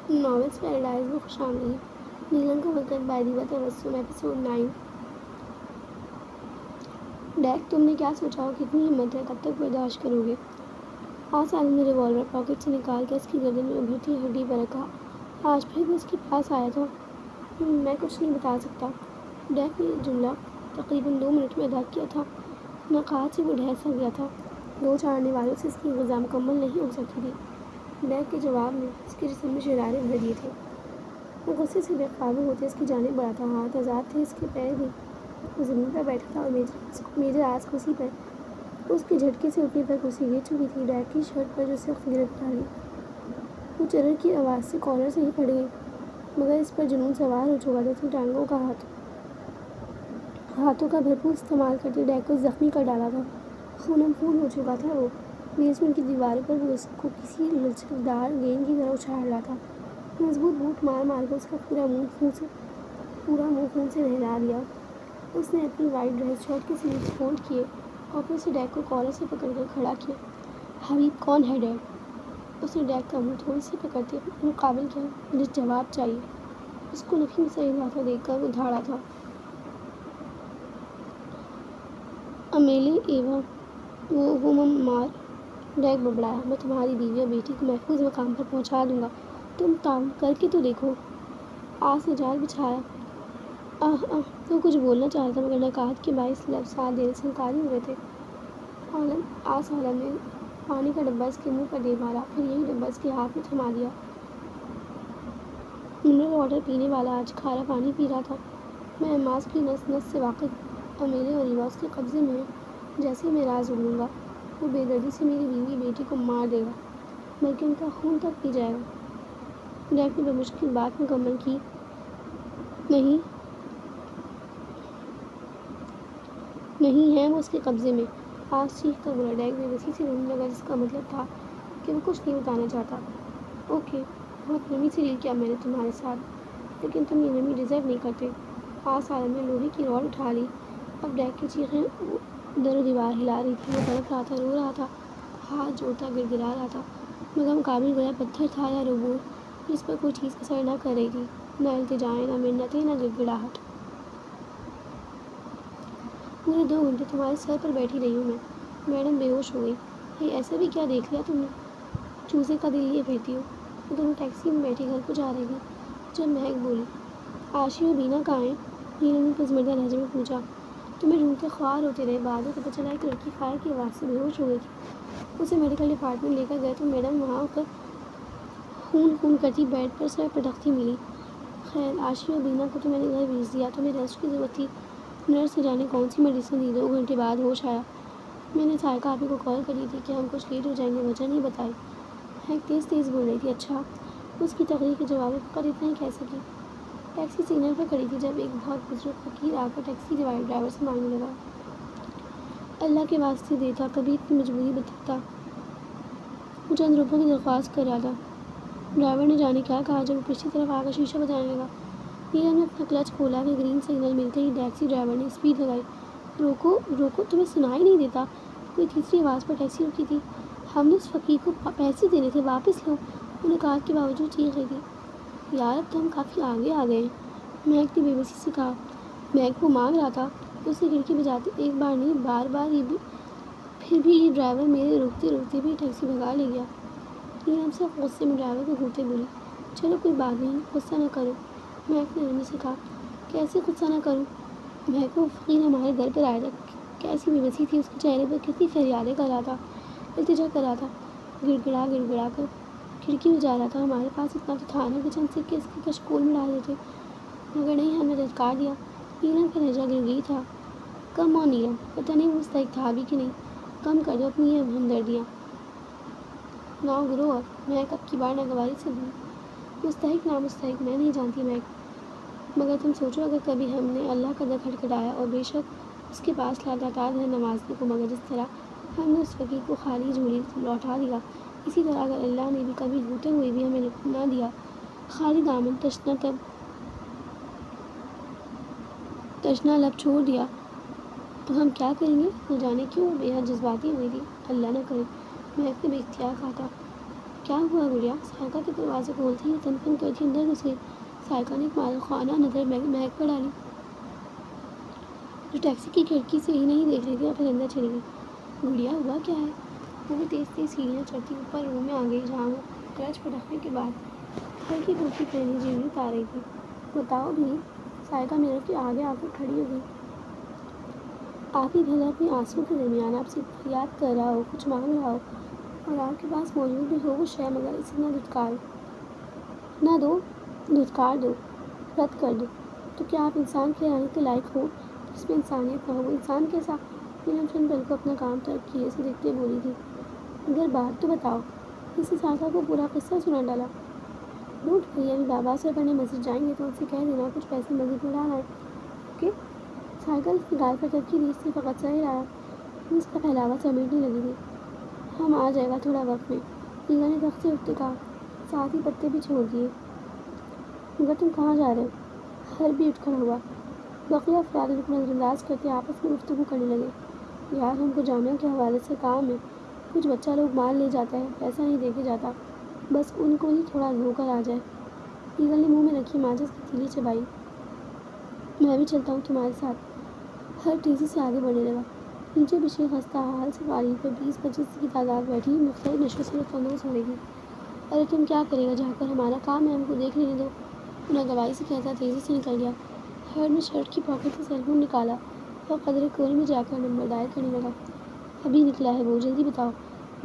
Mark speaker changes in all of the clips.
Speaker 1: Novels paradise میں خوش آمدید۔ نیلم کا وقت بائدیوہ تبسم ایپیسوڈ 9۔ ڈیک، تم نے کیا سوچا ہو؟ کتنی ہمت ہے؟ کب تک برداشت کرو گے؟ سالم نے ریوالور پاکٹ سے نکال کر اس کی گردن میں ابھرتی ہڈی پر رکھا۔ آج پھر وہ اس کے پاس آیا تھا۔ میں کچھ نہیں بتا سکتا۔ ڈیک نے یہ جملہ تقریباً 2 منٹ میں ادا کیا تھا۔ نقاہت سے وہ ڈھہ سا گیا تھا۔ 2 چاڑنے والوں سے اس کی غذا مکمل نہیں ہو سکتی تھی۔ ڈیک کے جواب میں اس کے جسم میں شرارے بھر دیے تھے۔ وہ غصے سے بے قابو ہوتے اس کی جانب بڑھا تھا۔ ہاتھ آزاد تھے اس کے، پیر بھی۔ وہ زمین پر بیٹھا تھا اور میز راز کرسی پر اس کے جھٹکے سے اٹھنے پر کرسی گر چکی تھی۔ ڈیک کی شرٹ پر جو سخت گرفت ڈالی، وہ چرر کی آواز سے کالر سے ہی پھٹ گئی، مگر اس پر جنون سوار ہو چکا تھا۔ اس نے ٹانگوں کا ہاتھوں کا بھرپور استعمال کرتے ڈیک کو زخمی کر ڈالا تھا۔ خونم خون ہو چکا تھا وہ۔ بیسمنٹ کی دیواروں پر وہ اس کو کسی لچکدار گیند کی طرح اچھال رہا تھا۔ مضبوط بوٹ مار مار کر اس کا پورا منہ خون سے نہلا دیا۔ اس نے اپنی وائٹ ڈریس شرٹ کے سلیوز فولڈ کیے اور پھر سے ڈیک کو کالر سے پکڑ کر کھڑا کیا۔ حبیب کون ہے ڈیڈ؟ اس نے ڈیک کا منہ تھوڑی سی پکڑتے مقابل کیا۔ مجھے جواب چاہیے۔ اس کو نفی سے اضافہ دیکھ کر وہ دھاڑا تھا۔ امیلی ایوا وہ مار، ڈیک بڑبڑایا۔ میں تمہاری بیوی اور بیٹی کو محفوظ مقام پر پہنچا دوں گا۔ تم تعاون کر کے تو دیکھو۔ نے جال بچھایا۔ وہ کچھ بولنا چاہتا تھا مگر نقاہت کے باعث لفظ ساتھ دینے سے انکاری ہو گئے تھے۔ سالم نے پانی کا ڈبہ اس کے منہ پر دے مارا، پھر یہی ڈبہ اس کے ہاتھ میں تھما دیا۔ منرل واٹر پینے والا آج کھارا پانی پی رہا تھا۔ میں ایماس کی نس نس سے واقف۔ امیلی اور ایوا اس کے قبضے میں ہیں۔ جیسے ہی میں راز اگلوں گا، وہ بے دردی سے میری بیوی بیٹی کو مار دے گا، بلکہ ان کا خون تک پی جائے گا۔ ڈیک نے بمشکل بات مکمل کی۔ نہیں ہے وہ اس کے قبضے میں۔ چیخ کر بولا۔ ڈیک بے بسی سے رونے لگا، جس کا مطلب تھا کہ وہ کچھ نہیں بتانا چاہتا۔ اوکے، بہت نرمی سے ڈیل کیا میں نے تمہارے ساتھ، لیکن تم یہ نرمی ڈیزرو نہیں کرتے۔ سالم نے لوہے کی راڈ اٹھا لی۔ اب ڈیک کی چیخیں در و دیوار ہلا رہی تھیں۔ وہ تڑپ رہا تھا، رو رہا تھا، ہاتھ جوڑتا گڑ گڑا رہا تھا، مگر مقابل گویا پتھر تھا یا روبوٹ جس پر کوئی چیز اثر نہ کر رہی تھی، نہ التجائیں، نہ منتیں، نہ گڑگڑاہٹ۔ پورے 2 گھنٹے تمہارے سر پر بیٹھی رہی ہوں میں، میڈم بے ہوش ہو گئی۔ ایسا بھی کیا دیکھ لیا تم نے؟ چوزے کا دل لیے پھرتی ہو۔ وہ دونوں ٹیکسی میں بیٹھی گھر کو جا رہی تھی جب مہک بولی۔ آشی اور بینا کہاں ہیں؟ نیلم نے پسماندہ لہجے میں پوچھا۔ تمہیں ڈھونڈتے خوار ہوتے رہے، بعد میں پتہ چلا ایک لڑکی فائر کی آواز سے بے ہوش ہو گئی تھی۔ اسے میڈیکل ڈپارٹمنٹ لے کر گئے تو میڈم وہاں پر خون کرتی بیڈ پر سر پٹکتی ملی۔ خیر، آشی اور بینا کو تو میں نے گھر بھیج دیا، تمہیں ریسٹ کی ضرورت تھی۔ نرس نے جانے کون سی میڈیسن دی۔ 2 گھنٹے بعد ہوش آیا۔ میں نے سائیکا آپی کو کال کری تھی کہ ہم کچھ لیٹ ہو جائیں گے، وجہ نہیں بتائی۔ مہک تیز بول رہی تھی۔ اچھا، اس کی تقریر کے جواب میں فقط اتنا ہی کہہ سکی۔ ٹیکسی سگنل پر کھڑی تھی جب ایک بہت بزرگ فقیر آ کر ٹیکسی ڈرائیور سے مانگنے لگا۔ اللہ کے واسطے دیتا، کبھی اتنی مجبوری بتاتا۔ وہ چند روپوں کی درخواست کر رہا تھا۔ ڈرائیور نے جانے کیا کہا جب وہ پچھلی طرف آ کر شیشہ بجانے لگا۔ نیلم نے اپنا کلچ کھولا کہ گرین سگنل ملتے ہی ٹیکسی ڈرائیور نے اسپیڈ لگائی۔ روکو، تمہیں سنائی نہیں دیتا؟ کوئی تیسری آواز پر ٹیکسی رکی تھی۔ ہم نے اس فقیر کو پیسے دینے تھے، واپس لو، وہ نقاہت کے باوجود چیخ رہی تھی۔ یار، اب تو ہم کافی آگے آ گئے ہیں، مہک نے بے بسی سے کہا۔ مہک، وہ مانگ رہا تھا، اس نے کھڑکی بجاتے ایک بار نہیں بار پھر بھی یہ ڈرائیور میرے روکتے بھی ٹیکسی بھگا لے گیا۔ نیلم سخت غصے میں ڈرائیور کو گھورتے بولی۔ چلو کوئی بات نہیں، غصہ نہ کرو، مہک نے نرمی سے کہا۔ کیسے غصہ نہ کروں؟ مہک، وہ فقیر ہمارے گھر پر آیا تھا، کیسی بے بسی تھی اس کے چہرے پر، کتنی فریادیں کر رہا تھا، التجا کر رہا تھا، گڑ گڑا کر کھڑکی میں جا رہا تھا۔ ہمارے پاس اتنا تو تھا نا کہ چند سکے اس کے کشکول میں ڈال دیتے، مگر نہیں، ہم نے دھتکار دیا۔ نیلم کا لہجہ گرگئی تھا۔ کم آن نیلم، پتہ نہیں وہ مستحق تھا بھی کہ نہیں، کم کر دو اپنی یہ ہمدردیاں۔ ناؤ گرو اپ، مہک اب کی بار ناگواری سے بولی۔ مستحق نامستحق میں نہیں جانتی مہک، مگر تم سوچو اگر کبھی ہم نے اللہ کا در کھٹکھٹایا اور بے شک اس کے پاس لاتعداد ہے نمازنے کو، مگر جس طرح ہم نے اس فقیر کو خالی جھولی لوٹا دیا، اسی طرح اگر اللہ نے بھی کبھی ہوتے ہوئے بھی ہمیں نہ دیا، خالی دامن تشنا لب چھوڑ دیا، تو ہم کیا کریں گے؟ نہ جانے کیوں وہ بے حد جذباتی ہوئی تھی۔ اللہ نہ کرے، مہک نے بے اختیار کہا تھا۔ کیا ہوا گڑیا؟ سائیکا کے دروازے کھولتے ہی تن پن کر کے اندر گھس گئی۔ سائیکا نے ایک مالخانہ نظر مہک پر ڈالی جو ٹیکسی کی کھڑکی سے ہی نہیں دیکھ رہی تھی اور پھر اندر چلی گئی۔ گڑیا ہوا کیا ہے؟ وہ بھی تیز تیز سیڑھیاں چڑھتی اوپر روم میں آ گئی جہاں وہ کلچ پٹکنے کے بعد ہلکی پھلکی پہنی جیولی اتار رہی تھی۔ بتاؤ بھی۔ سائیکا میرر کے آگے آ کر کھڑی ہو گئی۔ آپ ہی بھلا اپنے آنسو کے درمیان آپ سے فریاد کر رہا ہو، کچھ مانگ رہا ہو اور آپ کے پاس موجود بھی ہو وہ شے مگر اسے نہ دھتکار دو، رد کر دو۔ تو کیا آپ انسان کہلانے کے لائق ہو جس میں انسانیت نہ ہو؟ وہ انسان کیسا؟ نیلم چند پل کو اپنا کام ترک کیے اسے دیکھتے بولی تھی۔ اگر بات تو بتاؤ۔ کسی سائیکا کو پورا قصہ سنا ڈالا۔ ڈونٹ وری، ابھی بابا سے پڑھنے مسجد جائیں گے تو ان سے کہہ دینا کچھ پیسے مسجد میں ڈال آئیں۔ اوکے؟ سائیکا اس کی گال پر ترکی دی، اس سے فقط سر ہلایا۔ وہ اس کا پہلاوا سمیٹنے لگی تھی۔ ہم آ جائے گا تھوڑا وقت میں، ایگا نے تخت سے اٹھتے کہا، ساتھ ہی پتے بھی چھوڑ دیے۔ مگر تم کہاں جا رہے ہو؟ ہر بھی اٹھ کھڑا ہوا۔ بقیہ افراد ان کو نظر انداز کرتے آپس میں گفتگو کرنے لگے۔ یار ہم کو جامعہ کے حوالے سے کام ہے، کچھ بچہ لوگ مال لے جاتا ہے، پیسہ نہیں دے کے جاتا، بس ان کو ہی تھوڑا دھو کر آ جائے۔ ایگل نے منہ میں رکھی ماچس کی تیلی چبائی۔ میں بھی چلتا ہوں تمہارے ساتھ۔ ہر تیزی سے آگے بڑھنے لگا۔ نیچے بچھی خستہ حال سواری پر 20-25 کی تعداد بیٹھی مختلف نشوں سے لطف اندوز ہو رہی تھی۔ ارے تم کیا کرے گا جا کر؟ ہمارا کام ہے، ہم کو دیکھ لینے دو، وہ ناگواری سے کہتا تیزی سے نکل گیا۔ ہر نے شرٹ کی پاکٹ سے سیل فون نکالا اور قدرے کونے میں جا کر نمبر ڈائل کرنے لگا۔ ابھی نکلا ہے وہ، جلدی بتاؤ۔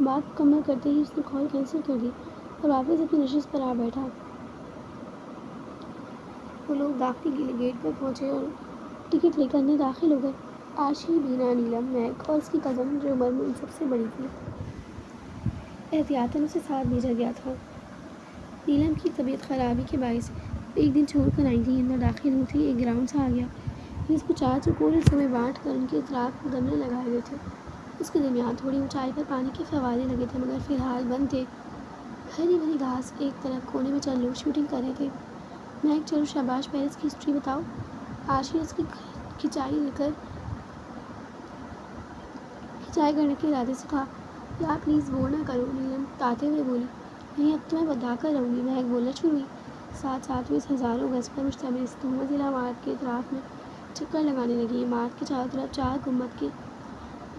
Speaker 1: بات مکمل کرتے ہی اس نے کال کینسل کر دی اور واپس اپنی نشست پر آ بیٹھا۔ وہ لوگ داخلی گیٹ پر پہنچے اور ٹکٹ لے کر اندر داخل ہو گئے۔ آرشی، بینا، نیلم، میگ اور اس کی کزن جو عمر میں ان سب سے بڑی تھی، احتیاطاً اسے ساتھ بھیجا گیا تھا۔ نیلم کی طبیعت خرابی کے باعث ایک دن چھوڑ کر آئی تھی۔ اندر داخل ہوتے ہی ایک گراؤنڈ سا آ گیا جس کو 4 چوکور حصوں میں بانٹ کر ان کے اطراف میں گملے لگائے گئے تھے۔ اس کے درمیان تھوڑی اونچائی پر پانی کے فوارے لگے تھے مگر فی الحال بند تھے۔ ہری بھری گھاس ایک طرف کونے میں چند لوگ شوٹنگ کر رہے تھے۔ میگ چلو شاباش، پیرس کی ہسٹری بتاؤ۔ آرشی نے اس کی کھچائی کرنے کے ارادے سے کہا۔ یار پلیز بور نہ کرو، نیلم تاتے ہوئے بولی۔ نہیں اب تو میں بتا کر رہوں گی، میگ بولنا شروع ہوئی۔ ساتھ ساتھ وہ اس ہزاروں گز پر مشتمل اس منزلہ عمارت کے اطراف میں چکر لگانے لگی۔ عمارت کے چاروں طرف 4 گنبد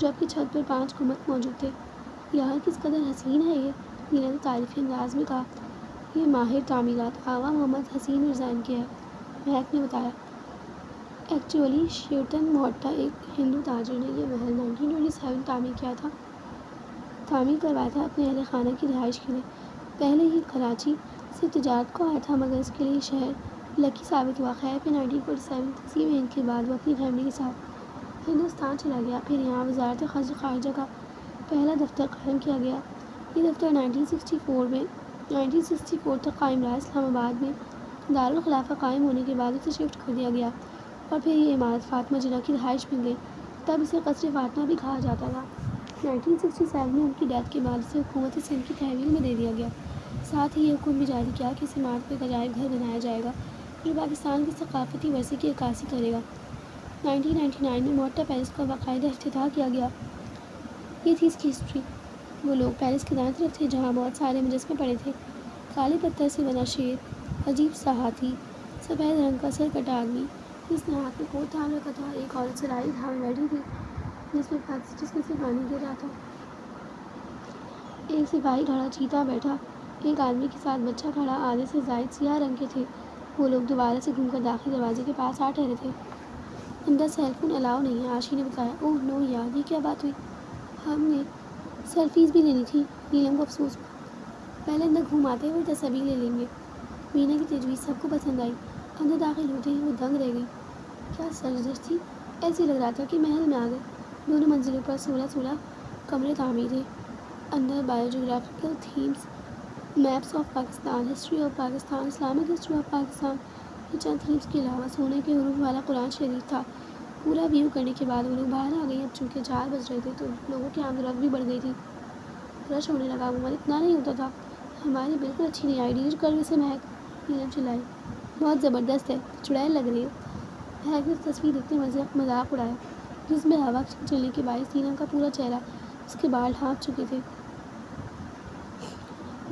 Speaker 1: جبکہ چھت پر 5 گنبد موجود تھے۔ یہاں کس قدر حسین ہے یہ، نیلم نے تعریفی انداز میں کہا۔ یہ ماہر تعمیرات آغا محمد حسین مرزا ان کے ہے، میگ نے بتایا۔ ایکچولی شیوٹن موہٹا ایک ہندو تاجر نے یہ محل 1927 تعمیر کروایا تھا اپنے اہل خانہ کی رہائش کے لیے۔ پہلے یہ کراچی سے تجارت کو آیا تھا مگر اس کے لیے یہ شہر لکی ثابت ہوا۔ خیر پھر 1947 تقسیم ہند کے بعد وہ اپنی فیملی کے ساتھ ہندوستان چلا گیا۔ پھر یہاں وزارت خارجہ کا پہلا دفتر قائم کیا گیا۔ یہ دفتر 1964 تک قائم رہا۔ اسلام آباد میں دارالخلافہ قائم ہونے کے بعد اسے شفٹ کر دیا گیا اور پھر یہ عمارت فاطمہ جناح کی رہائش بن گئی۔ تب اسے قصر فاطمہ بھی کہا جاتا تھا۔ 1967 میں ان کی ڈیتھ کے بعد اسے حکومت سندھ کی تحویل میں دے دیا گیا۔ ساتھ ہی یہ حکم بھی جاری کیا کہ اس عمارت پر ایک عجائب گھر بنایا جائے گا جو پاکستان کے ثقافتی ورثے کی عکاسی کرے گا۔ 1999 میں موہٹا پیلس کا باقاعدہ افتتاح کیا گیا۔ یہ تھی اس کی ہسٹری۔ وہ لوگ پیلس کے دائیں طرف تھے جہاں بہت سارے مجسمے پڑے تھے۔ کالے پتھر سے بنا شیر، عجیب سا ہاتھی، سفید رنگ کا سر کٹا آدمی جس نے ہاتھ میں کوٹ تھام رکھا تھا، ایک عورت سرائی تھامے بیٹھی تھی جس میں سے پانی گر رہا تھا، ایک سپاہی کھڑا چیتا بیٹھا، ایک آدمی کے ساتھ بچہ کھڑا، آدھے سے زائد سیاہ رنگ کے تھے۔ وہ لوگ دوبارہ سے گھوم کر داخلی دروازے کے پاس آ ٹھہرے تھے۔ اندر سیل فون الاؤ نہیں ہے، آرشی نے بتایا۔ اوہ نو یار، یہ کیا بات ہوئی؟ ہم نے سیلفیز بھی لینی تھی، نیلم کو افسوس ہوا۔ پہلے اندر گھوم آتے ہیں پھر تصاویر لے لیں گے۔ بینا کی تجویز سب کو پسند آئی۔ اندر داخل ہوتے ہی وہ دنگ رہ گئی۔ کیا سرگزشت تھی، ایسے لگ رہا تھا کہ محل میں آ گئے۔ دونوں منزلوں پر 16 کمرے تعمیر تھے۔ اندر biogeographical themes, maps of Pakistan, history of Pakistan, Islamic history of Pakistan, یہ چند تھیمز کے علاوہ سونے کے حروف والا قرآن شریف تھا۔ پورا ویو کرنے کے بعد وہ لوگ باہر آ گئی۔ اب چونکہ 4 بج رہے تھے تو لوگوں کی آمد و رفت بھی بڑھ گئی تھی۔ رش ہونے لگا، عموماً اتنا نہیں ہوتا تھا۔ ہماری بالکل اچھی نہیں آئی، ڈیلیٹ کر اسے میگ، نیلم چلائی۔ بہت زبردست ہے، چڑیل لگ رہی ہے۔ میگ نے تصویر دیکھتے مذاق اڑایا جس میں ہوا چلنے کے باعث نیلم کا پورا چہرہ اس کے بال ڈھانپ چکے تھے۔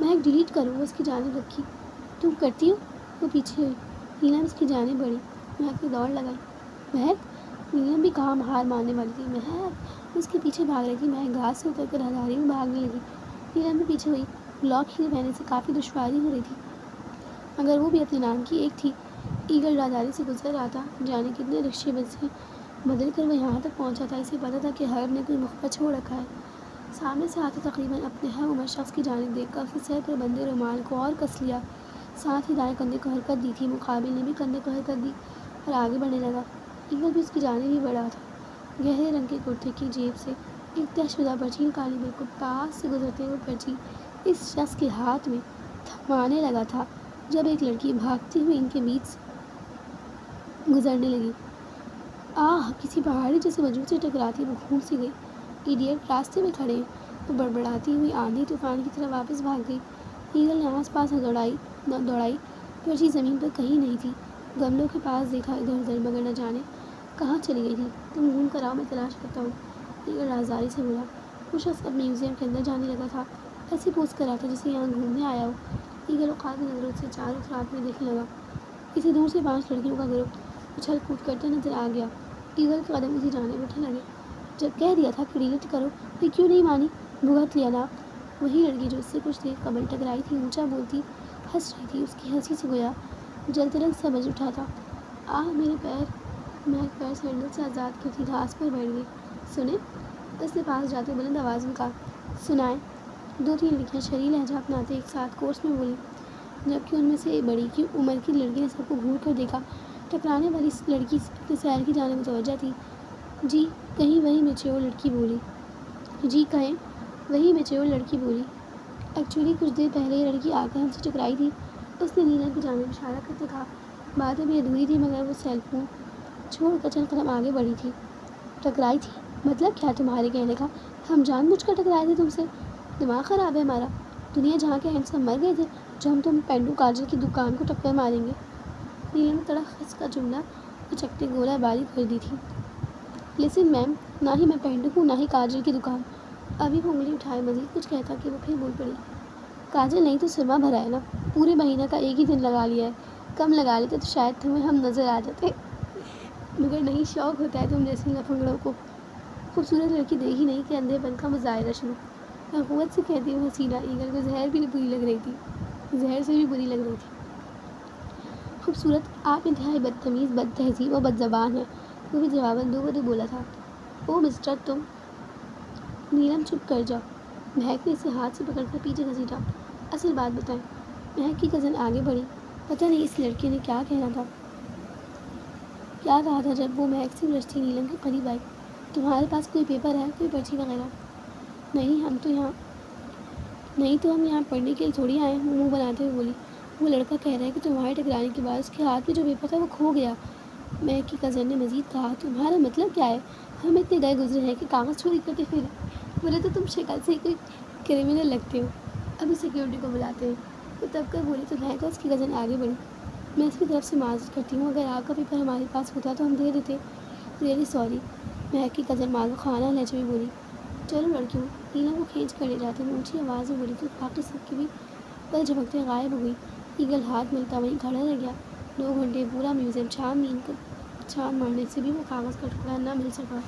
Speaker 1: مہک ڈیلیٹ کرو، وہ اس کی جانب رکھی۔ تم کرتی ہو؟ وہ پیچھے ہوئی۔ نیلم اس کی جانب بڑھی۔ مہک نے دوڑ لگائی۔ مہک! نیلم بھی کہاں ہار ماننے والی تھی۔ مہک اس کے پیچھے بھاگ رہی تھی۔ مہک گھاس سے اتر کر ہزاری میں بھاگنے لگی۔ نیلم بھی پیچھے ہوئی۔ بلاک ہیل بہنے سے کافی دشواری ہو رہی تھی، مگر وہ بھی اپنے نام کی ایک تھی۔ ایگل راہداری سے گزر رہا تھا، جانے کتنے رکشے بسیں بدل کر وہ یہاں تک پہنچا تھا۔ اسے پتہ تھا کہ ہر نے کوئی مخبر چھوڑ رکھا ہے۔ سامنے سے آتے تقریباً اپنے ہم عمر شخص کی جانب دیکھ کر اس نے سر پر بندھے رومال کو اور کس لیا، ساتھ ہی دائیں کندھے کو حرکت دی تھی۔ مقابل نے بھی کندھے کو حرکت دی اور آگے بڑھنے لگا۔ ایگل بھی اس کی جانب ہی بڑھا تھا۔ گہرے رنگ کے کرتے کی جیب سے ایک طے شدہ پرچی نکالی۔ بالکل پاس سے گزرتے ہوئے پرچی اس شخص کے ہاتھ میں تھمانے لگا تھا جب ایک لڑکی بھاگتی ہوئی ان کے بیچ سے گزرنے لگی۔ آہ! کسی پہاڑی جیسے وجود سے ٹکراتی وہ گھوم سی گئی۔ ایڈیٹ! راستے میں کھڑے ہیں! وہ بڑبڑاتی ہوئی آندھی طوفان کی طرح واپس بھاگ گئی۔ ایگل نے آس پاس دوڑائی، پرچی زمین پر کہیں نہیں تھی۔ گملوں کے پاس دیکھا ادھر ادھر، مگر نہ جانے کہاں چلی گئی تھی۔ تم گھوم کر آؤ، میں تلاش کرتا ہوں، ایگل رازداری سے بولا۔ وہ شخص اب میوزیم کے اندر جانے لگا تھا، ایسی پوز کر رہا تھا جسے یہاں گھومنے آیا ہو۔ ایگل اوقات نظروں سے چاروں طرف میں دیکھنے لگا۔ اسے دور سے 5 لڑکیوں کا گروہ اچھل کود کرتا نظر آ گیا۔ ایگل کے قدم اسی جانب اٹھنے لگے۔ جب کہہ دیا تھا کہ ڈیلیٹ کرو، پھر کیوں نہیں مانی؟ بھگت لیا نا۔ وہی لڑکی جو اس سے کچھ دیر قبل ٹکرائی تھی اونچا بولتی ہنس رہی تھی۔ اس کی ہنسی سے گویا جلترنگ سا بج اٹھا تھا۔ آہ! میرے پیر! مہک پیر سینڈل سے آزاد کرتی گھاس پر بیٹھ گئی۔ سنیں؟ اس نے پاس جاتے بلند آواز میں کہا۔ سنائیں! 2-3 لڑکیاں شرح لہجہ اپناتے ایک ساتھ کورس میں بولی، جبکہ ان میں سے بڑی کی عمر کی لڑکی نے سب کو گھور کر دیکھا۔ ٹکرانے والی لڑکی اپنے سیر کی جانب متوجہ تھی۔ جی کہیں وہی میچور لڑکی بولی۔ جی کہیں وہی میچور لڑکی بولی۔ ایکچولی کچھ دیر پہلے یہ لڑکی آ کر ہم سے ٹکرائی تھی، اس نے نیلم کی جانب اشارہ کرتے کہا۔ بات ابھی ادھوری تھی مگر وہ سیل فون چھوڑ کر چند قدم آگے بڑھی تھی۔ ٹکرائی تھی؟ مطلب کیا تمہارے کہنے کا؟ ہم جان بوجھ کر ٹکرائے تھے تم سے؟ دماغ خراب ہے ہمارا؟ دنیا جہاں کے ہینڈسم مر گئے تھے جو ہم پینڈو کاجل کی دکان کو ٹکر ماریں گے؟ نیلم نے تڑک خس کا جملہ اچکتے گولہ باری کر دی تھی۔ لسن میم، نہ ہی میں پینڈو ہوں نہ ہی کاجل کی دکان۔ ابھی وہ انگلی اٹھائے مزید کچھ کہتا کہ وہ پھر بول پڑی۔ کاجل نہیں تو سرما بھرا ہے نا، پورے مہینہ کا ایک ہی دن لگا لیا ہے، کم لگا لیتے تو شاید تمہیں ہم نظر آ جاتے، مگر نہیں، شوق ہوتا ہے تم جیسے لفنگڑوں کو۔ خوبصورت لڑکی دیکھی نہیں کہ اندھے پن کا مظاہرہ شروع۔ قوت سے کہتی وہ حسینہ ایگل کو زہر بھی بری لگ رہی تھی، زہر سے بھی بری لگ رہی تھی۔ خوبصورت، آپ انتہائی بدتمیز، بد تہذیب اور بد زبان ہیں، وہ بھی جواباً دو بدو بولا تھا۔ او مسٹر تم! نیلم چپ کر جاؤ۔ مہک نے اسے ہاتھ سے پکڑ کر پیچھے گھسیٹا۔ اصل بات بتائیں۔ مہک کی کزن آگے بڑھی۔ پتہ نہیں اس لڑکی نے کیا کہا تھا جب وہ مہک سے گزرتی نیلم کے قریب آئی۔ تمہارے پاس کوئی پیپر ہے، کوئی پرچی وغیرہ؟ نہیں تو ہم یہاں پڑھنے کے لیے تھوڑی آئے ہیں، وہ منہ بناتے ہوئے بولی۔ وہ لڑکا کہہ رہا ہے کہ تمہارے ٹکرانے کے بعد اس کے ہاتھ میں جو پیپر تھا وہ کھو گیا۔ مہک کی کزن نے مزید کہا۔ تمہارا مطلب کیا ہے؟ ہم اتنے گئے گزرے ہیں کہ کاغذ چوری کرتے پھریں؟ بولے تو تم شکل سے ہی کوئی کرمنل لگتے ہو۔ ابھی سیکیورٹی کو بلاتے ہیں، وہ تب کر بولی تو مہک اس کی کزن آگے بڑھی۔ میں اس کی طرف سے معذرت کرتی ہوں، اگر آپ کا پیپر ہمارے پاس ہوتا تو ہم دے دیتے۔ ریئلی سوری، مہک کی کزن معذور خانہ لہجے میں بولی۔ چلو لڑکیوں، نیلم کو کھینچ کر لے جاتے ہوئے اونچی آواز میں بولی تو باقی سب کی بھی پل جھپکتے غائب ہو گئی۔ ایگل ہاتھ ملتا وہیں کھڑا رہ گیا۔ 2 گھنٹے پورا میوزیم چھان مارنے سے بھی وہ کاغذ کا ٹکڑا نہ مل سکا۔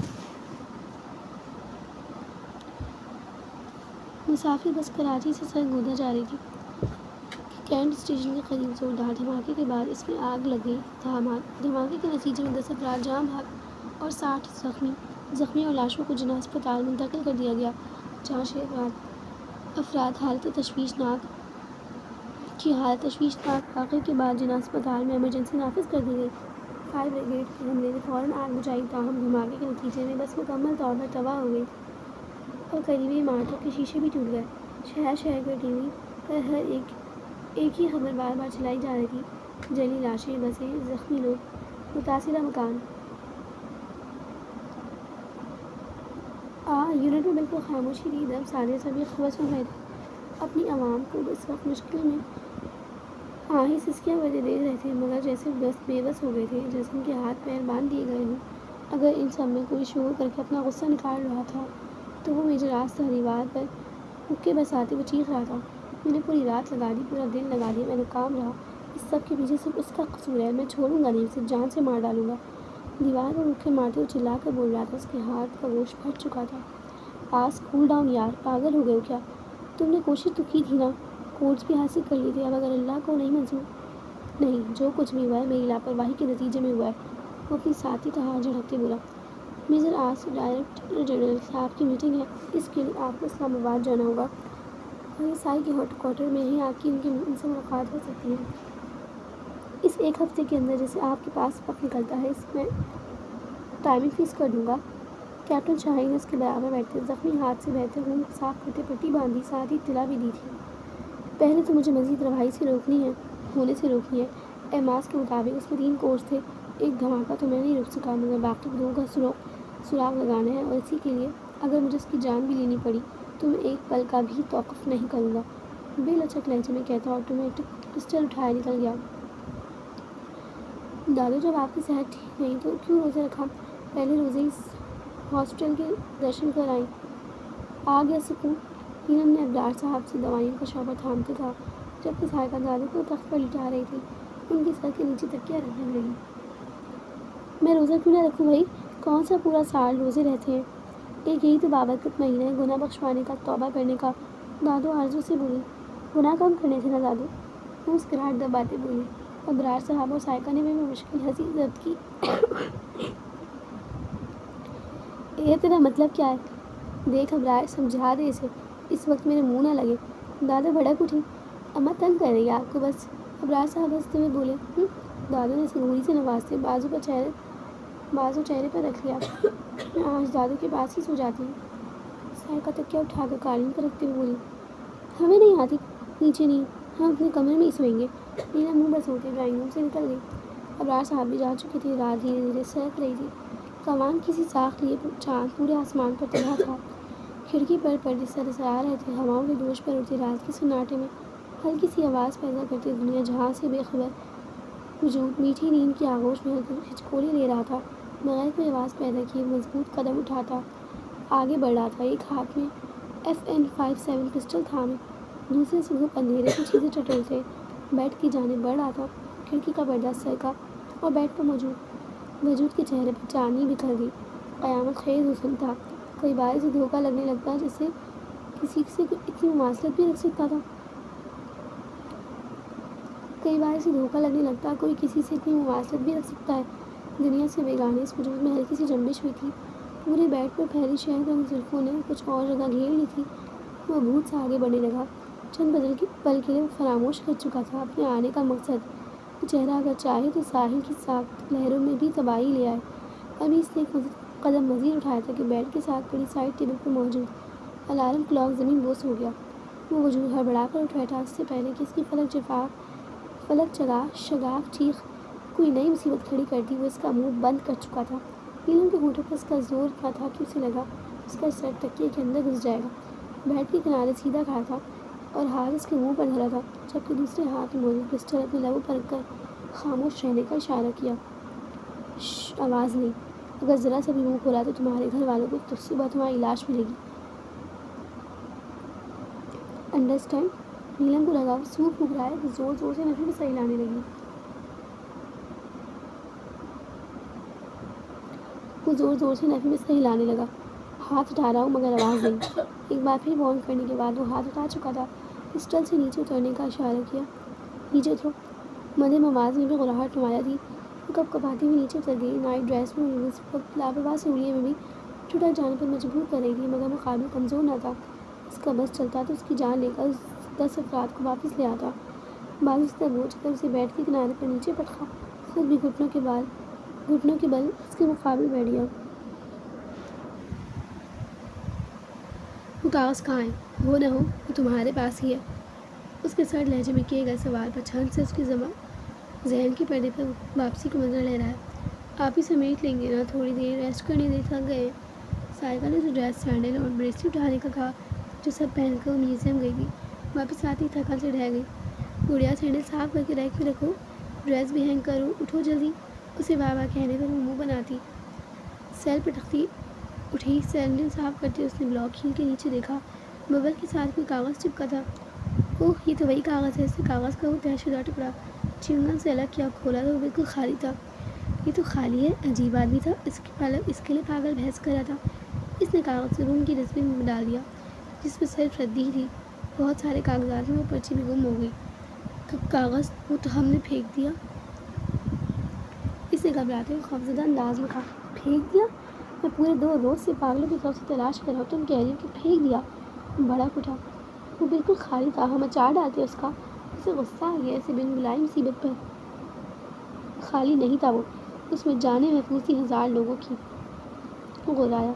Speaker 1: مسافر بس کراچی سے سرگودا جا رہی تھی کہ کینٹ اسٹیشن کے قریب زوردار دھماکے کے بعد اس میں آگ لگ گئی۔ دھماکے کے نتیجے میں 10 افراد جاں بحق اور 60 زخمی اور لاشوں کو جناح ہسپتال منتقل کر دیا گیا، جہاں 6 افراد کی حالت تشویشناک واقعے کے بعد جناح ہسپتال میں ایمرجنسی نافذ کر دی گئی۔ فائر بریگیڈ کے عملے نے فوراً آگ بجھائی، تاہم دھماکے کے نتیجے میں بس مکمل طور پر تباہ ہو گئی اور قریبی عمارتوں کے شیشے بھی ٹوٹ گئے۔ شہر پر ٹی وی پر ہر ایک ہی خبر بار بار چلائی جا رہی تھی، جلی لاشیں، بسیں، زخمی لوگ، متاثرہ مکان۔ یونٹ میں بالکل خاموشی تھی۔ دم سادے سب یہ خبر سن رہے تھے، اپنی عوام کو اس وقت مشکل میں آہیں سسکیاں بھرتے دیکھ رہے تھے، مگر جیسے بے بس ہو گئے تھے، جیسے ان کے ہاتھ پیر باندھ دیے گئے ہوں۔ اگر ان سب میں کوئی شور کر کے اپنا غصہ نکال رہا تھا تو وہ میجر آج تحریرات پر مکے برساتے ہوئے چیخ رہا تھا۔ میں نے پوری رات لگا دی، پورا دن لگا دیا، میں نے کام رہا۔ اس سب کے پیچھے صرف اس کا قصور ہے، میں چھوڑوں گا نہیں، اسے جان سے مار ڈالوں گا۔ دیوار پر مکے مارتے ہوئے چلا کر بول رہا تھا، اس کے ہاتھ کا گوشت پھٹ چکا تھا۔ آج کول ڈاؤن یار، پاگل ہو گئے ہو کیا؟ تم نے کوشش تو کی تھی نا، کورس بھی حاصل کر لی تھی، اب اگر اللہ کو نہیں منظور؟ نہیں، جو کچھ بھی ہوا ہے میری لاپرواہی کے نتیجے میں ہوا ہے، وہ اپنی ساتھی کا ہاتھ جھڑکتے بولا۔ میجر آج سے ڈائریکٹر جنرل صاحب کی میٹنگ ہے، اس کے لیے آپ کو اسلام آباد جانا ہوگا، اور یہ سائی کے ہیڈ کوارٹر میں ہی آپ کی ان سے ملاقات ہو سکتی ہے۔ اس ایک ہفتے کے اندر جیسے آپ کے پاس وقت نکلتا ہے، اس میں ٹائمنگ فکس کر دوں گا۔ کیپٹن شاہین نے اس کے برابر بیٹھتے زخمی ہاتھ سے بہتے خون کو صاف کرتے پٹی باندھی، ساتھ ہی اطلاع بھی دی تھی۔ پہلے تو مجھے مزید رہائی ہونے سے روکنی ہے۔ ایماس کے مطابق اس میں 3 کورس تھے، ایک دھماکہ تو میں نہیں روک سکا، مگر باقی 2 کا سراغ لگانا ہے، اور اسی کے لیے اگر مجھے اس کی جان بھی لینی پڑی تو میں ایک پل کا بھی توقف نہیں کروں گا۔ بے لچک لہجے میں کہتا آٹومیٹک پسٹل اٹھائے نکل گیا۔ دادو، جب آپ کی صحت ٹھیک نہیں تو کیوں روزہ رکھا؟ پہلے روزے ہی ہاسپٹل کے درشن کر آئیں، آ گیا سکون۔ نیلم نے ابرار صاحب سے دوائیوں کا شعبہ تھامتے کہا، جبکہ سائقہ دادو کو تخت پر لٹا رہی تھی، ان کے سر کے نیچے تکیہ رکھنے لگی۔ میں روزہ کیوں نہ رکھوں بھائی؟ کون سا پورا سال روزے رہتے ہیں؟ ایک یہی تو بابرکت مہینہ ہے، گناہ بخشوانے کا، توبہ کرنے کا۔ دادو آرزو سے بولی۔ گناہ کم کرنے تھے نا دادو، وہ مسکراہٹ دباتے بولی۔ ابرار صاحب اور سائقہ نے بھی مشکل ہنسی ضبط کی۔ تیرا مطلب کیا ہے؟ دیکھ ابرار، سمجھا دے اسے، اس وقت میرے منہ نہ لگے۔ دادا بھڑک اٹھی۔ اماں تنگ کر رہی ہے آپ کو بس، ابرار صاحب ہنستے ہوئے بولے۔ دادو نے اسے انگلی سے نوازتے بازو چہرے پر رکھ لیا۔ میں آج دادو کے پاس ہی سو جاتی ہوں، سائقہ تکیہ اٹھا کر قالین پر رکھتے ہوئے بولی۔ ہمیں نہیں آتی، نیچے نہیں، ہم اپنے کمرے میں ہی سوئیں گے۔ نیلم منہ بسوتے ڈرائنگ روم سے نکل گئی۔ ابرار صاحب بھی جا چکے تھے، رات دھیرے دھیرے سرک رہی تھی، کمان کسی ساکھ لیے چاند پورے آسمان پر طلوع تھا۔ کھڑکی پر پردے سرسر آ رہے تھے، ہواؤں کے جوش پر اڑتے رات کے سناٹے میں ہلکی سی آواز پیدا کرتے دنیا جہاں سے بے خبر وجود میٹھی نیند کی آغوش میں ہچکولی لے رہا تھا۔ بغیر کوئی آواز پیدا کیے مضبوط قدم اٹھاتا آگے بڑھ رہا تھا، ایک ہاتھ میں FN-57 پسٹل تھامے، دوسرے سے دھوپ اندھیرے کی چیزیں ٹٹولتے بیڈ کی جانب بڑھ رہا تھا۔ کھڑکی کا پردہ سرکا اور بیڈ پر موجود وجود کے چہرے پر چاندنی بکھر گئی۔ قیامت خیز حسن تھا، کوئی بار اسے دھوکہ لگنے لگتا جسے کسی سے اتنی مماثلت بھی رکھ سکتا تھا۔ کئی بار اسے دھوکہ لگنے لگتا کوئی کسی سے اتنی مماثلت بھی رکھ سکتا ہے۔ دنیا سے بیگانے اس وجود میں ہلکی سی جنبش ہوئی تھی، پورے بیڈ پر پھیلی شہد رنگ زلفوں نے کچھ اور جگہ گھیر لی تھی۔ وہ بھوت سے آگے بڑھنے لگا، چند پل کے لیے وہ فراموش کر چکا تھا اپنے آنے کا مقصد۔ یہ چہرہ اگر چاہے تو ساحل کی ساکت لہروں میں بھی تباہی لے آئے۔ ابھی اس نے ایک قدم مزید اٹھایا تھا کہ بیڈ کے ساتھ پڑی سائڈ ٹیبل پر موجود الارم کلاک زمین بوس ہو گیا۔ وہ وجود ہڑبڑا کر اٹھ بیٹھا، اس سے پہلے کہ اس کی فلک شگاف چیخ کوئی نئی مصیبت کھڑی کرتی، وہ اس کا منہ بند کر چکا تھا۔ نیلم کے ہونٹوں پر اس کا زور اتنا تھا کہ اسے لگا اس کا سر تکیے کے اندر گھس جائے گا۔ بیڈ کے کنارے سیدھا کھڑا تھا اور ہاتھ اس کے منہ پر دھرا تھا، جبکہ دوسرے ہاتھ میں موجود پسٹل اپنے لبوں پر رکھ کر خاموش رہنے کا اشارہ کیا۔ شش، آواز نہیں، اگر ذرا سا بھی منہ کھولا تو تمہارے گھر والوں کو صبح تمہاری لاش ملے گی، انڈرسٹینڈ؟ نیلم کو لگا وہ سوکھ پھونک رہا ہے، وہ زور زور سے نفی میں صحیح لانے لگی۔ لگا۔ ہاتھ اٹھا رہا ہوں مگر آواز نہیں۔ ایک بار پھر وارن کرنے کے بعد وہ ہاتھ اٹھا چکا تھا، پسٹل سے نیچے اترنے کا اشارہ کیا۔ نیچے اترو۔ مدھم آواز میں بھی غراہٹ نمایاں تھی۔ وہ کپ کپاتی ہوئی نیچے اتر گئی۔ نائٹ ڈریس میں وہ اس وقت لاپرواہ سی انگلیاں میں بھی چھٹک جانے پر مجبور کر رہی تھی، مگر مقابل کمزور نہ تھا۔ اس کا بس چلتا تو اس کی جان لے کر 10 افراد کو واپس لے آتا۔ بازو سے دبوچ کر اسے بیڈ کے کنارے پر نیچے پٹخا، خود بھی گھٹنوں کے بل اس کے مقابل بیٹھ گیا۔ وہ کاغذ کہاں ہے؟ ہو نہ ہو وہ تمہارے پاس ہی ہے۔ اس کے سرد لہجے میں کیے گئے سوال پر چھن سے اس کی ذہن کے پردے پر واپسی کو منظر لے رہا ہے۔ آپ ہی سمیٹ لیں گے نا، تھوڑی دیر ریسٹ کرنے دے، تھک گئے۔ سائقہ نے اسے ڈریس، سینڈل اور بریسلیٹ اٹھانے کا کہا، جو سب پہن کر وہ میوزیم گئی تھی۔ واپس آتی تھکن سے ڈھہ گئی۔ گڑیا، سینڈل صاف کر کے ریک میں رکھو، ڈریس بھی ہینگ کرو، اٹھو جلدی۔ اسے واہ واہ کہنے پر وہ منہ بناتی سیل پٹکتی اٹھی۔ سینڈل صاف کرتے اس نے بلاک ہیل کے نیچے دیکھا، ببل کے ساتھ کوئی کاغذ چپکا تھا۔ اوہ یہ تو وہی کاغذ ہے. اس نے کاغذ کا وہ طے شدہ ٹکڑا چنگن سے الگ کیا. کھولا تو وہ بالکل خالی تھا. یہ تو خالی ہے. عجیب آدمی تھا. اس کے لیے پاگل بحث کر رہا تھا. اس نے کاغذ سے روم کی ڈسٹ بن میں ڈال دیا جس میں صرف ردی تھی. بہت سارے کاغذات میں وہ پرچی بھی گم ہو گئی. کاغذ وہ تو ہم نے پھینک دیا. اس نے گھبراتے ہوئے خوفزدہ انداز میں کہا. پھینک دیا؟ میں پورے 2 روز سے پاگلوں کی طرف سے تلاش کر رہا ہوں. تم کہہ رہی ہو کہ پھینک دیا؟ بھڑک اٹھا. وہ بالکل خالی تھا. ہم اچار ڈالتے اس کا. اسے غصہ آ گیا. اسے بن بلائی مصیبت پر. خالی نہیں تھا وہ. اس میں جانیں محفوظ تھی 1000 لوگوں کی. وہ غرایا.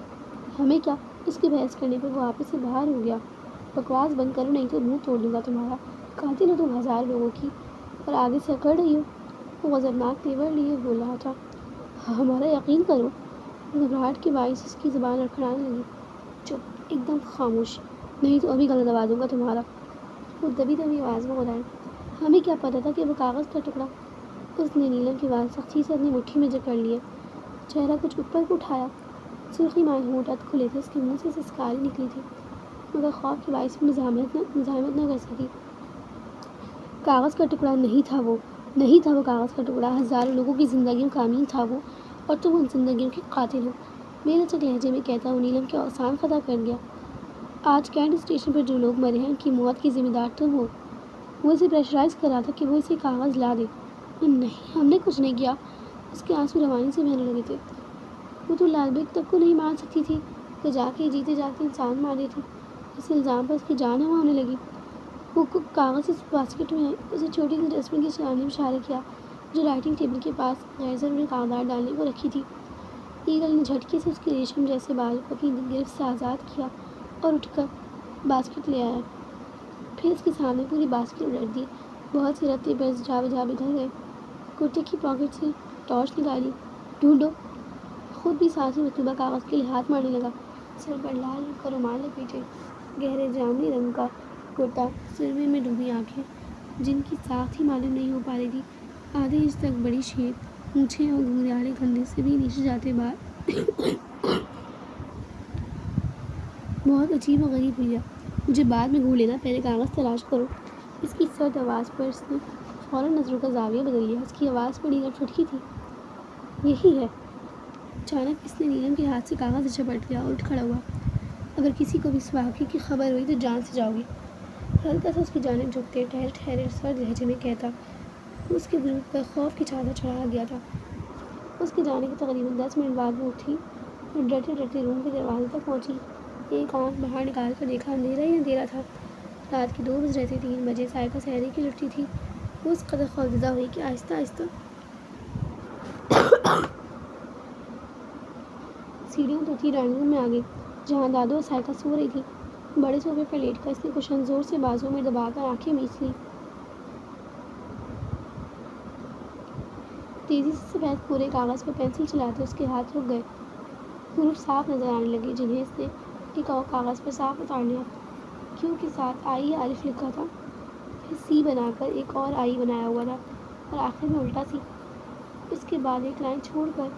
Speaker 1: ہمیں کیا؟ اس کی بحث کرنے پر وہ آپس سے باہر ہو گیا. بکواس بند کرو نہیں تو منہ توڑ دوں گا تمہارا. قاتل ہو تم 1000 لوگوں کی اور آگے سے اکڑ رہی ہو. وہ غضبناک تیور لیے بول رہا تھا. ہمارا یقین کرو. گھبراہٹ کے باعث اس کی زبان لڑکھڑانے لگی. چپ. ایک دم خاموش. نہیں تو ابھی گلا دبا دوں گا تمہارا. وہ دبی آواز میں غرایا. ہمیں کیا پتا تھا کہ وہ کاغذ کا ٹکڑا. اس نے نیلم کے بال سختی سے اپنی مٹھی میں جکڑ لیے. چہرہ کچھ اوپر کو اٹھایا. سرخی مائل ہونٹ اد کھلے تھے. اس کے منہ سے سسکاری نکلی تھی مگر خوف کے باعث مزاحمت نہ کر سکی. کاغذ کا ٹکڑا نہیں تھا وہ. نہیں تھا وہ کاغذ کا ٹکڑا. ہزاروں لوگوں کی زندگیوں کا امین تھا وہ اور تم ان زندگیوں کے قاتل ہو. بے لچک لہجے میں کہتا ہوں نیلم کے اوسان فتح کر گیا. آج کینٹ اسٹیشن پر جو لوگ مرے ہیں ان کی موت کی ذمہ دار تم ہو. وہ اسے پریشرائز کر رہا تھا کہ وہ اسے کاغذ لا دے. نہیں ہم نے کچھ نہیں کیا. اس کے آنسو روانی سے بہنے لگے تھے. وہ تو لال بیگ تک کو نہیں مان سکتی تھی کہ جا کے جیتے جاتے انسان مار دیتی. اس الزام پر اس کی جان ہوا ہونے لگی. وہ کاغذ اس باسکٹ میں ہے. اسے چھوٹی سی ڈسٹ بن کی جانب اشارہ کیا جو رائٹنگ ٹیبل کے پاس غیر ضروری کاغذات ڈالنے کو رکھی تھی. ایگل نے جھٹکے سے اس کے ریشم جیسے بال کو اپنی گرفت سے آزاد کیا اور اٹھ کر باسکٹ لے آیا. پھر اس کے سامنے پوری باسکٹ الٹ دی. بہت سے رتے پر جا بجا بدھر گئے. کرتے کی پاکٹ سے ٹارچ نکالی. ڈھونڈو. خود بھی ساتھ ہی مطلوبہ کاغذ کے لیے ہاتھ مارنے لگا. سر پر لال رنگ کا رومال لپیٹے. گہرے جامنی رنگ کا کرتا. سرمے میں ڈوبی آنکھیں جن کی ساخت ہی معلوم نہیں ہو پا رہی تھی. آدھے انچ تک بڑی شیپ. مونچھیں اور گھنگریالے کندھے سے بھی نیچے جاتے بال. بہت عجیب و غریب ہوئی ہے. مجھے بعد میں گھور لینا. پہلے کاغذ تلاش کرو. اس کی سرد آواز پر اس نے فوراً نظروں کا زاویہ بدل لیا. اس کی آواز بڑی اور پھٹکی تھی. یہی ہے. اچانک اس نے نیلم کے ہاتھ سے کاغذ جھپٹ لیا اور اٹھ کھڑا ہوا. اگر کسی کو بھی اس واقعے کی خبر ہوئی تو جان سے جاؤ گی. ہلکا سا اس کی جانب جھکتے ٹھہرے سرد لہجے میں کہتا. اس کے وجود پر خوف کی چادر چڑھا گیا تھا. اس کے جانے کے تقریباً 10 منٹ بعد وہ اٹھی اور ڈرتے ڈرتے روم کے دروازے تک پہنچی. ایک آنکھ باہر نکال کر دیکھا. اندھیرا ہی اندھیرا تھا. رات کے 2 بج رہے تھے. 3 بجے سائیکل سیاری کی لٹتی تھی. وہ اس قدر خوفزدہ ہوئی کہ آہستہ آہستہ سیڑھیوں اترتی ڈرائنگ روم میں آ گئی جہاں دادو اور سائیکل سو رہی تھی. بڑے صوفے پر لیٹ کر اس نے کشن زور سے بازو میں دبا کر آنکھیں میچ لی. تیزی سے سفید پورے کاغذ پر پینسل چلاتے اس کے ہاتھ رک گئے. حروف صاف نظر آنے لگے جنہیں اس نے ایک اور کاغذ پر صاف اتار لیا. کیو کے ساتھ آئی یا الف لکھا تھا. پھر سی بنا کر ایک اور آئی بنایا ہوا تھا اور آخر میں الٹا سی. اس کے بعد ایک لائن چھوڑ کر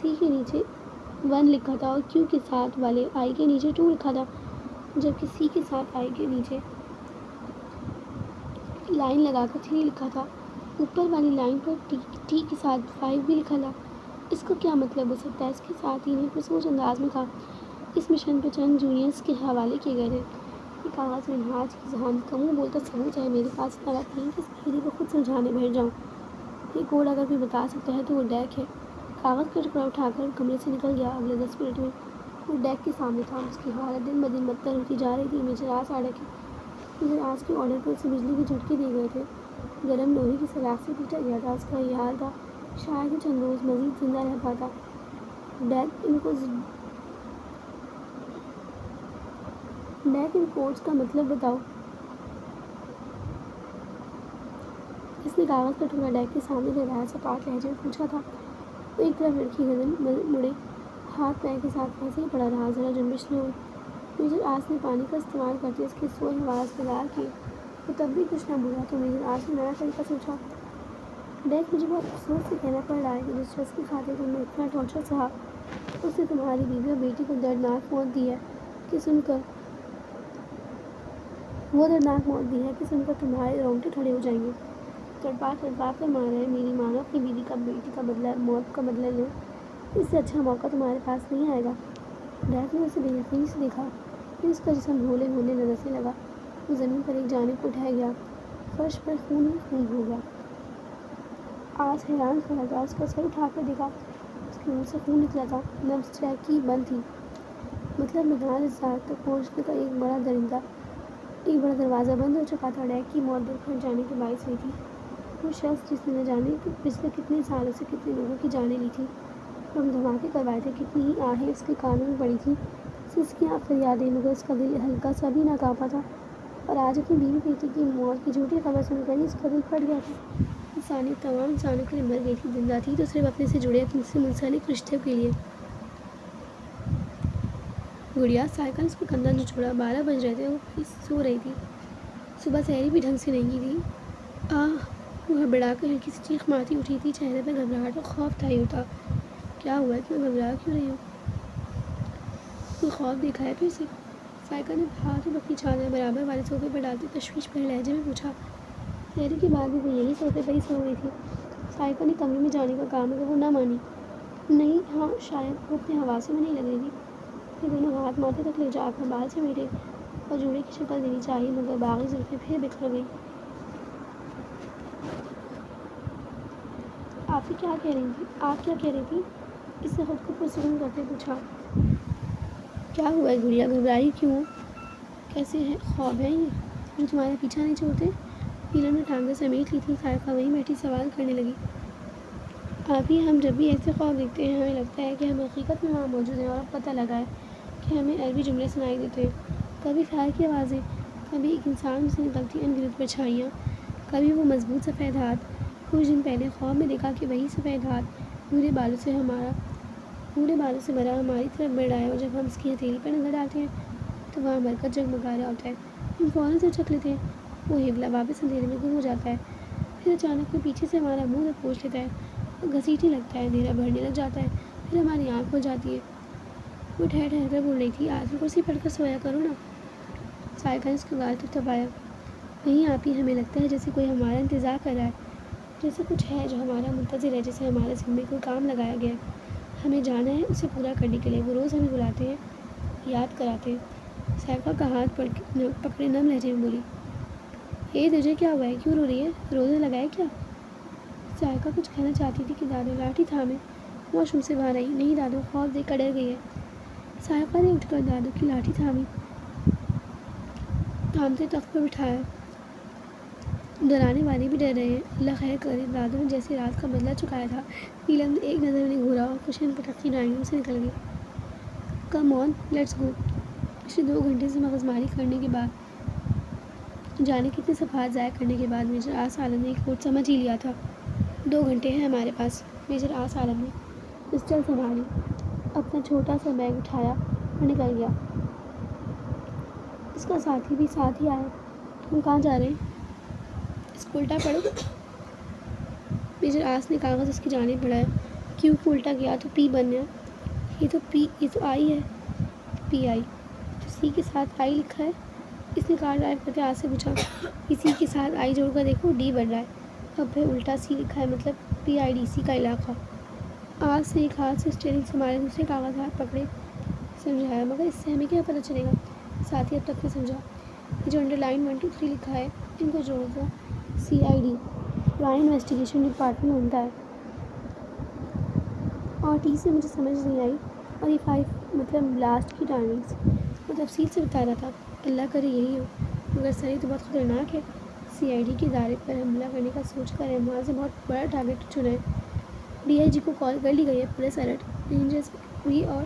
Speaker 1: سی کے نیچے 1 لکھا تھا اور کیو کے ساتھ والے آئی کے نیچے 2 لکھا تھا جبکہ سی کے ساتھ آئی کے نیچے لائن لگا کر 3 لکھا تھا. اوپر والی لائن پر ٹی کے ساتھ 5 بھی لکھا تھا. اس کا کیا مطلب ہو سکتا ہے؟ اس کے ساتھ ہی نے پرسوچ انداز میں کہا. اس مشن پہ چند جونیئرس کے حوالے کیے گئے تھے. یہ کاغذ منہاج کی ذہانت کا منہ بولتا ثبوت ہے. میرے پاس اتنا وقت نہیں کہ اس کھیری کو خود سلجھانے بیٹھ جاؤں. یہ کوڈ اگر کوئی بتا سکتا ہے تو وہ ڈیک ہے. کاغذ کا ٹکڑا اٹھا کر کمرے سے نکل گیا. اگلے 10 منٹ میں وہ ڈیک کے سامنے تھا. اس کی حالت دن بدن بدتر ہوتی جا رہی تھی. میجر آج کے آرڈر پر اسے بجلی کے جھٹکے دیے گئے تھے. گرم لوہے کی سلاخ سے پیٹا گیا تھا. اس کا یہ حال تھا شاید ہی چند روز مزید زندہ رہ پاتا. ڈیک ان کوڈز کا مطلب بتاؤ. اس نے کاغذ کا ٹکڑا ڈیک کے سامنے لہرایا. سپاٹ لہجے میں پوچھا تھا. وہ ایک طرف لڑکی گردن مڑے ہاتھ پیر کے ساتھ ویسے ہی پڑا رہا. ذرا جنبش نہ ہوئی. میجر آج نے پانی کا استعمال کرتے اس کے سوئے حواس بیدار کیے. وہ تب بھی کچھ نہ بولا تو میجر آج نے نیا طریقہ سوچا. ڈیک مجھے بہت افسوس سے کہنا پڑ رہا ہے کہ جس شخص کی خاطر تم نے اتنا ٹارچر سہا اس نے تمہاری بیوی اور بیٹی کو دردناک موت دی ہے کہ سن کر وہ دردناک موت بھی ہے کہ سن کر تمہارے رونگٹے کھڑے ہو جائیں گے۔ تڑپا کر مار رہے میری مانو اپنی بیوی کا بیٹی کا بدلہ موت کا بدلہ لو۔ اس سے اچھا موقع تمہارے پاس نہیں آئے گا۔ ڈیتھ نے اسے بے یقینی سے دیکھا، پھر اس کا جسم ہولے ہونے لرزنے لگا۔ وہ زمین پر ایک جانب کو ڈھہ گیا، فرش پر خون ہی خون ہو گیا۔ آج حیران کھڑا تھا، اس کا سر اٹھا کر دیکھا، اس کے منہ سے خون نکلا تھا، نبض چہکی بند تھی۔ مطلب میدان اظہار تک پہنچنے کا ایک بڑا دروازہ بند ہو چکا تھا۔ ڈیک کی موت دل پھٹ جانے کے باعث ہوئی تھی۔ وہ شخص جس نے نہ جانے پچھلے کتنے سالوں سے کتنے لوگوں کی جانیں لی تھی، بم دھماکے کروائے تھے، کتنی ہی آہیں اس کے کانوں میں پڑی تھیں، سسکیاں، فریادیں، مگر اس کا دل ہلکا سا بھی نہ کانپا تھا۔ اور آج اپنی بیوی بیٹی کی موت کی جھوٹی خبر سن کر ہی اس کا دل پھٹ گیا تھا۔ انسانیت تمام انسانوں کے لیے مر گئی تھی، زندہ تھی تو صرف اپنے سے جڑے، اپنے سے منسلک رشتوں کے لیے۔ گڑیا سائیکل اس کا کندھا نچوڑا۔ 12 بج رہے تھے، وہ سو رہی تھی، صبح سحری بھی ڈھنگ سے نہیں کی تھی۔ وہ ہڑبڑا کر ہلکی سی چیخ مارتی اٹھی تھی، چہرے پر گھبراہٹ اور خوف تھائی ہوتا۔ کیا ہوا، اتنا گھبرا کیوں رہی ہو؟ کوئی خوف دیکھا ہے پھر سے؟ سائیکل نے ہاتھ میں اپنی چادر برابر والے صوفے پر ڈالتے تشویش بھرے لہجے میں پوچھا۔ سحری کے بعد بھی وہ یہی صوفے پر ہی سو گئی تھی۔ سائیکل نے کمرے میں جانے کا کہا مگر وہ نہ مانی۔ نہیں، ہاں شاید وہ اپنے حواسوں میں نہیں لگ رہی تھی۔ پھر دونوں ہاتھ ماتھے تک لے جا کر بال سمیٹے اور جوڑے کی شکل دینی چاہی، مگر باغی زلفیں پھر بکھر گئیں۔ آپ کیا کہہ رہی تھی؟ اس نے خود کو پرسکون کرتے پوچھا۔ کیا ہوا ہے گڑیا، گھبرائی کیوں ہو؟ کیسے خواب ہیں یہ جو تمہارا پیچھا نہیں چھوڑتے؟ نیلم نے ٹانگیں سمیٹ لی تھی۔ سائیکل وہیں بیٹھی سوال کرنے لگی۔ آپ ہی، ہم جب بھی ایسے خواب دیکھتے ہیں ہمیں لگتا ہے کہ ہم حقیقت میں وہاں موجود ہیں، اور اب پتہ لگا ہے کہ ہمیں عربی جملے سنائی دیتے ہیں، کبھی خیال کی آوازیں، کبھی ایک انسان سے نکلتی ان گنت پرچھائیاں، کبھی وہ مضبوط سفید ہاتھ۔ کچھ دن پہلے خواب میں دیکھا کہ وہی سفید ہاتھ بھورے بالوں سے بھرا ہماری طرف بڑھ رہا ہے، اور جب ہم اس کی ہتھیلی پر نظر ڈالتے ہیں تو وہاں برکت جگمگا رہا ہوتا ہے۔ ہم فوراً سے اچک لیتے ہیں، وہ ہبلا واپس اندھیرے میں گم ہو جاتا ہے، پھر اچانک وہ پیچھے سے ہمارا منہ دبوچ لیتا ہے اور گھسیٹنے لگتا ہے، اندھیرا بڑھنے لگ جاتا ہے، پھر ہماری آنکھ کھل جاتی ہے۔ وہ ٹھہر کر بول رہی تھی، آج کرسی پڑھ کر سویا کرو نا۔ سائیکل نے اس کا گال تھپتھپایا۔ نہیں آپ ہی، ہمیں لگتا ہے جیسے کوئی ہمارا انتظار کر رہا ہے، جیسے کچھ ہے جو ہمارا منتظر ہے، جیسے ہمارے ذمے کوئی کام لگایا گیا ہے، ہمیں جانا ہے اسے پورا کرنے کے لیے۔ وہ روز ہمیں بلاتے ہیں، یاد کراتے ہیں۔ سائیکل کا ہاتھ پکڑے نم لہجے میں بولی، تجھے کیا ہوا ہے، کیوں رو رہی ہے، روزہ لگا ہے کیا؟ سائیکل کچھ کہنا چاہتی تھی کہ دادو لاٹھی تھامے واش روم سے باہر آئی۔ نہیں دادو، خوف دیکھ کر ڈر گئی ہے۔ سائیکل نے اٹھ کر دادو کی لاٹھی تھامتے تخت پر بٹھایا۔ ڈرانے والے بھی ڈر رہے ہیں، اللہ خیر کرے، دادو نے جیسے رات کا بدلہ چکایا تھا۔ نیلم نے ایک نظر انہیں گھورا اور خوشیاں پٹکتی ڈرائنگ روم سے نکل گئی۔ کم آن، لیٹس گو۔ پچھلے 2 گھنٹے سے مغزماری کرنے کے بعد، جانے کتنے صفحات ضائع کرنے کے بعد میجر آس عالم نے ایک کوٹ سمجھ ہی لیا تھا۔ 2 گھنٹے ہیں ہمارے پاس۔ میجر آس عالم نے پسٹل سنبھالی، اپنا چھوٹا سا بیگ اٹھایا اور نکل گیا۔ اس کا ساتھی بھی ساتھ ہی آیا۔ ہم کہاں جا رہے ہیں؟ اس کو الٹا پڑھو۔ میجر آس نے کاغذ اس کی جانب بڑھایا۔ کیو کو الٹا کیا تو پی بن گیا۔ یہ تو آئی ہے، پی آئی، تو سی کے ساتھ آئی لکھا ہے۔ اس نے کار ڈرائیو کرتے آس سے پوچھا۔ سی کے ساتھ آئی جوڑ کر دیکھو، ڈی بن رہا ہے، اب پھر الٹا سی لکھا ہے، مطلب پی آئی ڈی سی کا علاقہ۔ آس نے ایک ہاتھ سے اسٹیئرنگ سنبھالے، دوسرے کاغذ ہاتھ پکڑے سمجھایا، مگر اس سے ہمیں کیا پتہ چلے گا؟ ساتھی اب تک نے سمجھا۔ یہ جو انڈر لائن 1 2 3 لکھا ہے، ان کو جوڑ دو، C I D crime investigation department بنتا ہے، اور ٹی سے مجھے سمجھ نہیں آئی، اور یہ 5 مطلب بلاسٹ کی ٹائمنگز۔ وہ تفصیل سے بتا رہا تھا۔ اللہ کرے یہی ہو، مگر سر یہ تو بہت خطرناک ہے۔ سی آئی ڈی کے ادارے پر حملہ کرنے کا سوچ کر وہاں سے بہت بڑا ٹارگٹ چنا ہے۔ ڈی آئی جی کو کال کر لی گئی ہے، پولیس الرٹ، رینجرز بھی اور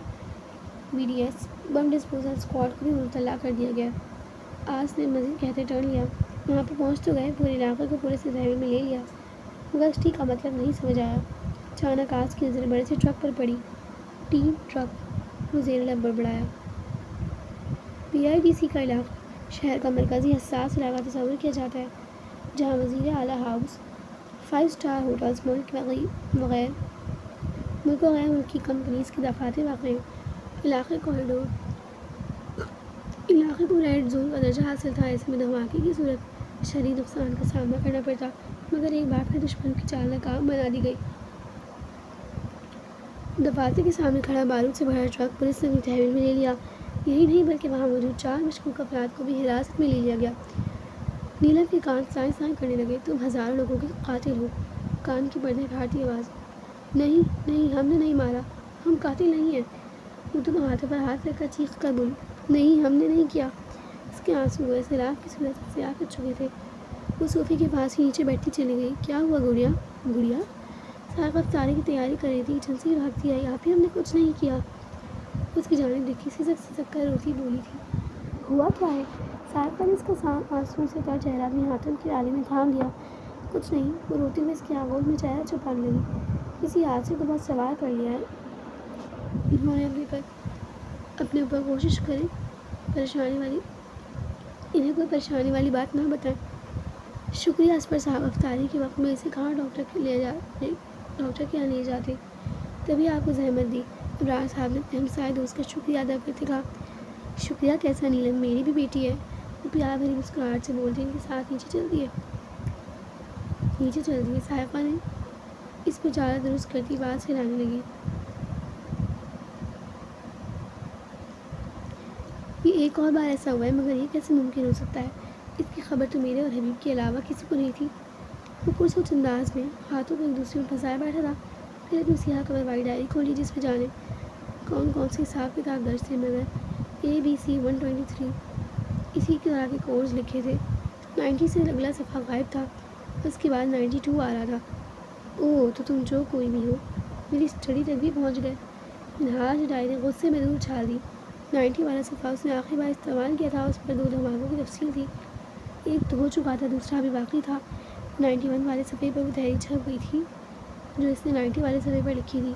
Speaker 1: B D S bomb disposal squad کو بھی مطلع کر دیا گیا۔ آس نے مزید کہتے ٹرن لیا۔ وہاں پہ پہنچ تو گئے، پورے علاقے کو پولیس نے دھیان میں لے لیا، مگر اس ٹی کا مطلب نہیں سمجھ آیا۔ اچانک آس کی نظر بڑے سے ٹرک پر پڑی۔ ٹیم ٹرک، وہ زیر لب بڑبڑایا۔ پی آئی ڈی سی کا علاقہ شہر کا مرکزی حساس علاقہ تصور کیا جاتا ہے، جہاں وزیر اعلیٰ ہاؤس، 5 اسٹار ہوٹلز، ملک و غیر ملکی کمپنیز کے دفاتر واقع ہیں۔ علاقے کوریڈور علاقے کو ریڈ زون کا درجہ حاصل تھا، ایسے میں دھماکے کی صورت شدید نقصان کا سامنا کرنا پڑتا، مگر ایک بار پھر دشمن کی چال ناکام بنا دی گئی۔ دفاتر کے سامنے کھڑا بارود سے بھرا ٹرک پولیس نے بھی تحویل میں لے لیا۔ یہی نہیں بلکہ وہاں موجود 4 مشکوک افراد کو بھی حراست میں لے لیا گیا۔ نیلم کے کان سائیں سائیں کرنے لگے۔ تم ہزاروں لوگوں کے قاتل ہو۔ کان کی پردے پھاڑتی آواز۔ نہیں نہیں، ہم نے نہیں مارا، ہم قاتل نہیں ہیں۔ وہ تو ہاتھوں پر ہاتھ رکھ کر چیخ کر بولی، نہیں ہم نے نہیں کیا۔ اس کے آنسو ایسے راکھ کی صورت سے سیاہ کر چکے تھے۔ وہ صوفے کے پاس ہی نیچے بیٹھی چلی گئی۔ کیا ہوا گڑیا؟ گڑیا سائقہ افطاری کی تیاری کر رہی تھی، جنسی بھاگتی آئی، آپ ہی ہم نے کچھ نہیں کیا۔ اس کی جانب دیکھی، سسک کر روتی بولی تھی، ہوا کیا ہے؟ سائقہ نے اس کا آنسوں سے تر چہرہ اپنے ہاتھوں کی آلی میں تھام لیا۔ کچھ نہیں، وہ روتے ہوئے اس کے آغوش میں چہرہ چھپانے لگی۔ کسی حادثے کو بہت سوار کر لیا ہے انہوں نے اپنے اوپر، کوشش کریں انہیں کوئی پریشانی والی بات نہ بتائیں۔ شکریہ اسپر صاحب، افطاری کے وقت میں اسے کہاں ڈاکٹر کے یہاں لے جاتے، تبھی آپ کو زحمت دی۔ ابرار صاحب نے اپنے ہمسائے دوست کا شکریہ ادا کرتے کہا، شکریہ کیسا نیلم، میری بھی بیٹی ہے۔ وہ پیار بھری مسکراہٹ سے بولتے، ان کے ساتھ نیچے چلتی ہے۔ سائقہ نے اس پہ چارہ درست کرتی بات ہلانے لگی۔ یہ ایک اور بار ایسا ہوا ہے، مگر یہ کیسے ممکن ہو سکتا ہے؟ اس کی خبر تو میرے اور حبیب کے علاوہ کسی کو نہیں تھی۔ وہ پرسوچ انداز میں ہاتھوں کو ایک دوسرے میں پھنسائے بیٹھا تھا۔ پھر اپنی سیاہ کور والی ڈائری کھولی، جس میں جانے کون سے حساب کتاب درج تھے، مگر ABC 123 اسی طرح کے کوڈز لکھے تھے۔ 90 سے اگلا صفحہ غائب تھا، اس کے بعد 92 آ رہا تھا۔ اوہ، تو تم جو کوئی بھی ہو، میری اسٹڈی تک بھی پہنچ گئے۔ منہاج ڈائری غصے میں دور چھال دی۔ 90 والا صفحہ اس نے آخری بار استعمال کیا تھا، اس پر 2 دھماکوں کی تفصیل تھی، ایک تو ہو چکا تھا، دوسرا ابھی باقی تھا۔ 91 والے صفحے پر وہ تحریر چھپ گئی تھی جو اس نے 90 والے صفحے پر لکھی تھی۔